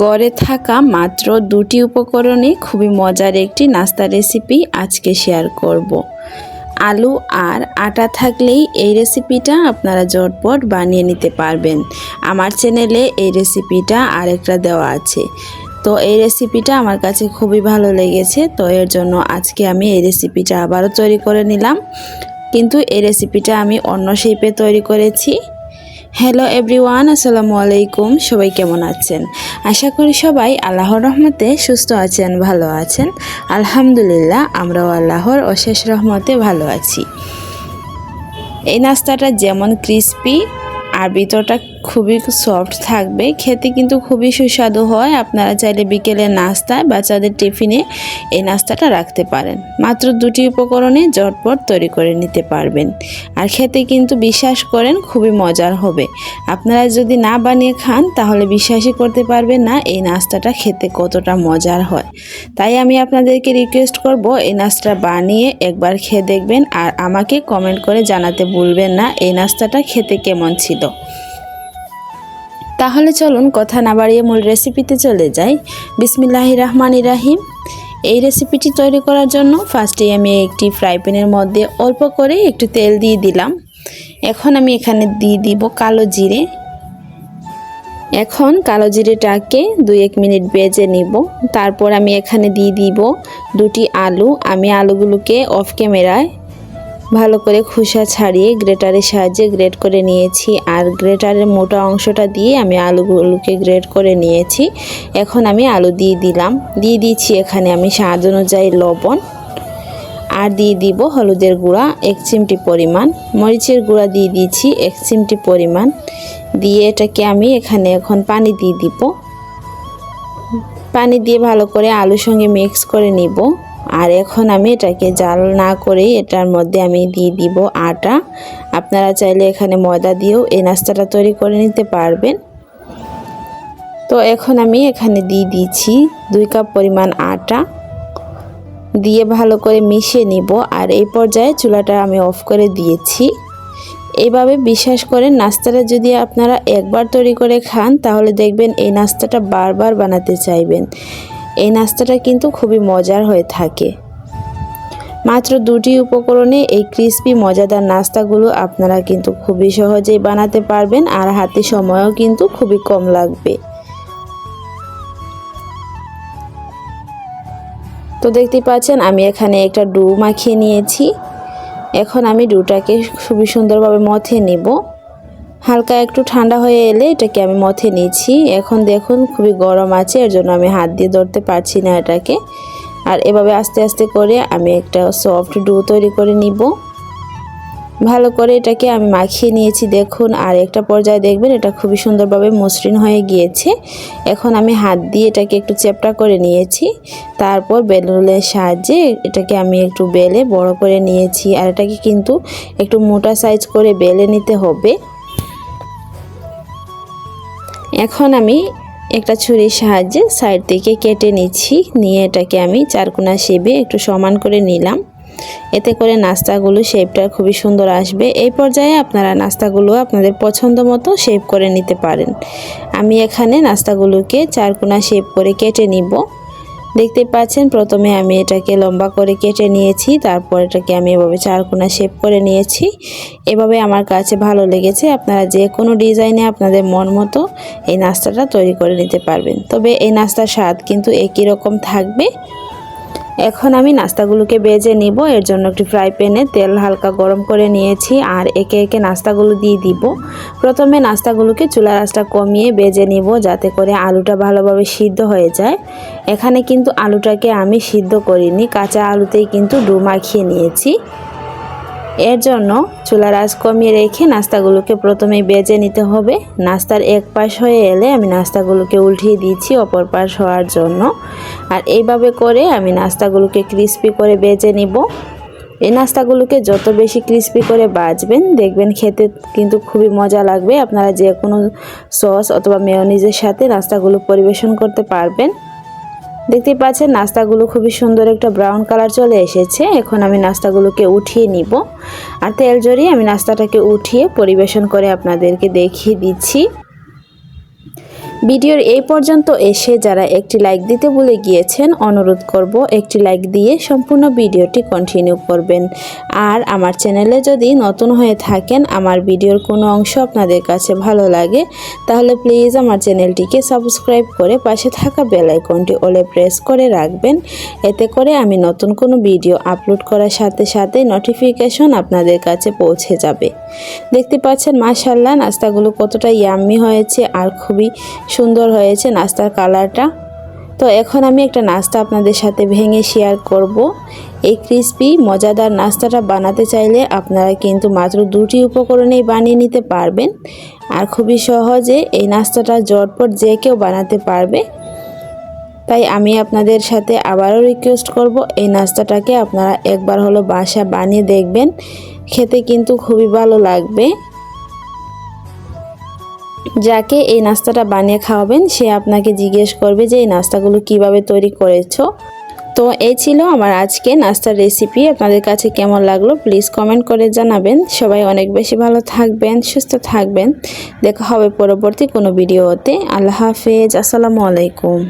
গড়ে থাকা মাত্র দুটি উপকরণে খুবই মজার একটি নাস্তা রেসিপি আজকে শেয়ার করব। আলু আর আটা থাকলেই এই রেসিপিটা আপনারা ঝটপট বানিয়ে নিতে পারবেন। আমার চ্যানেলে এই রেসিপিটা আরেকটা দেওয়া আছে, তো এই রেসিপিটা আমার কাছে খুবই ভালো লেগেছে, তো এর জন্য আজকে আমি এই রেসিপিটা আবারও তৈরি করে নিলাম। কিন্তু এই রেসিপিটা আমি অন্য শেপে তৈরি করেছি। হ্যালো এভরিওয়ান, আসসালামু আলাইকুম। সবাই কেমন আছেন? আশা করি সবাই আল্লাহর রহমতে সুস্থ আছেন, ভালো আছেন। আলহামদুলিল্লাহ, আমরাও আল্লাহর অশেষ রহমতে ভালো আছি। এই নাস্তাটা যেমন ক্রিস্পি আর ভিতরটা খুবই সফট থাকবে, খেতে কিন্তু খুবই সুস্বাদু হয়। আপনারা চাইলে বিকেলে নাস্তায় বাচ্চাদের টিফিনে এই নাস্তাটা রাখতে পারেন। মাত্র দুটি উপকরণে ঝটপট তৈরি করে নিতে পারবেন, আর খেতে কিন্তু বিশ্বাস করেন খুবই মজার হবে। আপনারা যদি না বানিয়ে খান তাহলে বিশ্বাসই করতে পারবেন না এই নাস্তাটা খেতে কতটা মজার হয়। তাই আমি আপনাদেরকে রিকোয়েস্ট করব, এই নাস্তাটা বানিয়ে একবার খেয়ে দেখবেন, আর আমাকে কমেন্ট করে জানাতে ভুলবেন না এই নাস্তাটা খেতে কেমন ছিল। তাহলে চলুন কথা না বাড়িয়ে মূল রেসিপিতে চলে যাই। বিসমিল্লাহির রহমানির রহিম। এই রেসিপিটি তৈরি করার জন্য ফার্স্টে আমি একটি ফ্রাই প্যানের মধ্যে অল্প করে একটু তেল দিয়ে দিলাম। এখন আমি এখানে দিয়ে দিব কালো জিরে। এখন কালো জিরেটাকে 2-1 মিনিট ভেজে নিব। তারপর আমি এখানে দিয়ে দিব দুটি আলু। আমি আলুগুলোকে অফ ক্যামেরায় ভালো করে খোসা ছাড়িয়ে গ্রেটারের সাহায্যে গ্রেট করে নিয়েছি, আর গ্রেটারের মোটা অংশটা দিয়ে আমি আলুগুলোকে গ্রেট করে নিয়েছি। এখন আমি আলু দিয়ে দিচ্ছি এখানে আমি স্বাদ অনুযায়ী লবণ, আর দিয়ে দিব হলুদের গুঁড়া 1 চিমটি পরিমাণ, মরিচের গুঁড়া দিয়ে দিচ্ছি 1 চিমটি পরিমাণ। দিয়ে এটাকে আমি এখানে এখন পানি দিয়ে দিব। পানি দিয়ে ভালো করে আলুর সঙ্গে মিক্স করে নিব। আর এখন আমি এটাকে জাল না করে এটার মধ্যে আমি দিয়ে দিব আটা। আপনারা চাইলে এখানে ময়দা দিয়েও এই নাস্তাটা তৈরি করে নিতে পারবেন। তো এখন আমি এখানে দিয়ে দিচ্ছি 2 কাপ পরিমাণ আটা, দিয়ে ভালো করে মিশিয়ে নিব। আর এই পর্যায়ে চুলাটা আমি অফ করে দিয়েছি। এইভাবে বিশ্বাস করেন নাস্তাটা যদি আপনারা একবার তৈরি করে খান তাহলে দেখবেন এই নাস্তাটা বারবার বানাতে চাইবেন। এই নাস্তাটা কিন্তু খুবই মজার হয়ে থাকে। মাত্র দুটি উপকরণে এই ক্রিস্পি মজাদার নাস্তাগুলো আপনারা কিন্তু খুবই সহজেই বানাতে পারবেন, আর হাতে সময়ও কিন্তু খুবই কম লাগবে। তো দেখতে পাচ্ছেন আমি এখানে একটা ডো মাখিয়ে নিয়েছি। এখন আমি ডোটাকে খুবই সুন্দরভাবে মথে নেব। হালকা একটু ঠান্ডা হয়ে এলে এটাকে আমি মথে নিচ্ছি। এখন দেখুন খুবই গরম আছে, এর জন্য আমি হাত দিয়ে ধরতে পারছি না এটাকে। আর এভাবে আস্তে আস্তে করে আমি একটা সফট ডো তৈরি করে নিব। ভালো করে এটাকে আমি মাখিয়ে নিয়েছি দেখুন, আর একটা পর্যায়ে দেখবেন এটা খুবই সুন্দরভাবে মসৃণ হয়ে গিয়েছে। এখন আমি হাত দিয়ে এটাকে একটু চ্যাপটা করে নিয়েছি। তারপর বেলুনের সাহায্যে এটাকে আমি একটু বেলে বড় করে নিয়েছি, আর এটাকে কিন্তু একটু মোটা সাইজ করে বেলে নিতে হবে। এখন আমি একটা ছুরির সাহায্যে সাইড থেকে কেটে নিচ্ছি, নিয়ে এটাকে আমি চারকোনা শেপে একটু সমান করে নিলাম। এতে করে নাস্তাগুলো শেপটা খুবই সুন্দর আসবে। এই পর্যায়ে আপনারা নাস্তাগুলো আপনাদের পছন্দ মতো শেপ করে নিতে পারেন। আমি এখানে নাস্তাগুলোকে চারকোনা শেপ করে কেটে নিব। দেখতে পাচ্ছেন প্রথমে আমি এটাকে লম্বা করে কেটে নিয়েছি, তারপর এটাকে আমি এভাবে চারকোনা শেপ করে নিয়েছি। এভাবে আমার কাছে ভালো লেগেছে। আপনারা যে কোনো ডিজাইনে আপনাদের মন মতো এই নাস্তাটা তৈরি করে নিতে পারবেন, তবে এই নাস্তার স্বাদ কিন্তু একই রকম থাকবে। এখন আমি নাস্তাগুলোকে ভেজে নিব। এর জন্য একটি ফ্রাই প্যানে তেল হালকা গরম করে নিয়েছি, আর একে একে নাস্তাগুলো দিয়ে দিব। প্রথমে নাস্তাগুলোকে চুলার আঁচটা কমিয়ে ভেজে নিব, যাতে করে আলুটা ভালোভাবে সিদ্ধ হয়ে যায়। এখানে কিন্তু আলুটাকে আমি সিদ্ধ করিনি, কাঁচা আলুতেই কিন্তু ডো মাখিয়ে নিয়েছি। এর জন্য চুলার আঁচ কমিয়ে রেখে নাস্তাগুলোকে প্রথমে ভেজে নিতে হবে। নাস্তার এক পাশ হয়ে এলে আমি নাস্তাগুলোকে উল্টিয়ে দিচ্ছি অপর পাশ হওয়ার জন্য। আর এইভাবে করে আমি নাস্তাগুলোকে ক্রিস্পি করে ভেজে নিব। এই নাস্তাগুলোকে যত বেশি ক্রিস্পি করে ভাজবেন দেখবেন খেতে কিন্তু খুবই মজা লাগবে। আপনারা যে কোনো সস অথবা মেয়োনিজের সাথে নাস্তাগুলো পরিবেশন করতে পারবেন। দেখতে পাচ্ছেন নাস্তাগুলো খুবই সুন্দর একটা ব্রাউন কালার চলে এসেছে। এখন আমি নাস্তাগুলোকে উঠিয়ে নিব, আর তেল জড়িয়ে আমি নাস্তাটাকে উঠিয়ে পরিবেশন করে আপনাদেরকে দেখিয়ে দিচ্ছি। ভিডিওর এই পর্যন্ত এসে যারা একটি লাইক দিতে ভুলে গিয়েছেন, অনুরোধ করব একটি লাইক দিয়ে সম্পূর্ণ ভিডিওটি কন্টিনিউ করবেন। আর আমার চ্যানেলে যদি নতুন হয়ে থাকেন, আমার ভিডিওর কোনো অংশ আপনাদের কাছে ভালো লাগে, তাহলে প্লিজ আমার চ্যানেলটিকে সাবস্ক্রাইব করে পাশে থাকা বেল আইকনটি অলে প্রেস করে রাখবেন। এতে করে আমি নতুন কোনো ভিডিও আপলোড করার সাথে সাথে নোটিফিকেশন আপনাদের কাছে পৌঁছে যাবে। দেখতে পাচ্ছেন মাশাআল্লাহ নাস্তাগুলো কতটা ইয়াম্মি হয়েছে আর খুবই সুন্দর হয়েছে নাস্তার কালারটা। তো এখন আমি একটা নাস্তা আপনাদের সাথে ভেঙে শেয়ার করব। এই ক্রিস্পি মজাদার নাস্তাটা বানাতে চাইলে আপনারা কিন্তু মাত্র 2টি উপকরণেই বানিয়ে নিতে পারবেন। আর খুবই সহজে এই নাস্তাটা ঝটপট যে কেউ বানাতে পারবে। তাই আমি আপনাদের সাথে আবারও রিকোয়েস্ট করব, এই নাস্তাটাকে আপনারা একবার হলো বাসায় বানিয়ে দেখবেন, খেতে কিন্তু খুবই ভালো লাগবে। যাকে এই নাস্তাটা বানিয়ে খাওয়াবেন সে আপনাকে জিজ্ঞেস করবে যে এই নাস্তাগুলো কিভাবে তৈরি করেছো। তো এই ছিল আমার আজকে নাস্তার রেসিপি। আপনাদের কাছে কেমন লাগলো প্লিজ কমেন্ট করে জানাবেন। সবাই অনেক বেশি ভালো থাকবেন, সুস্থ থাকবেন। দেখা হবে পরবর্তী কোনো ভিডিওতে। আল্লাহ হাফেজ, আসসালামু আলাইকুম।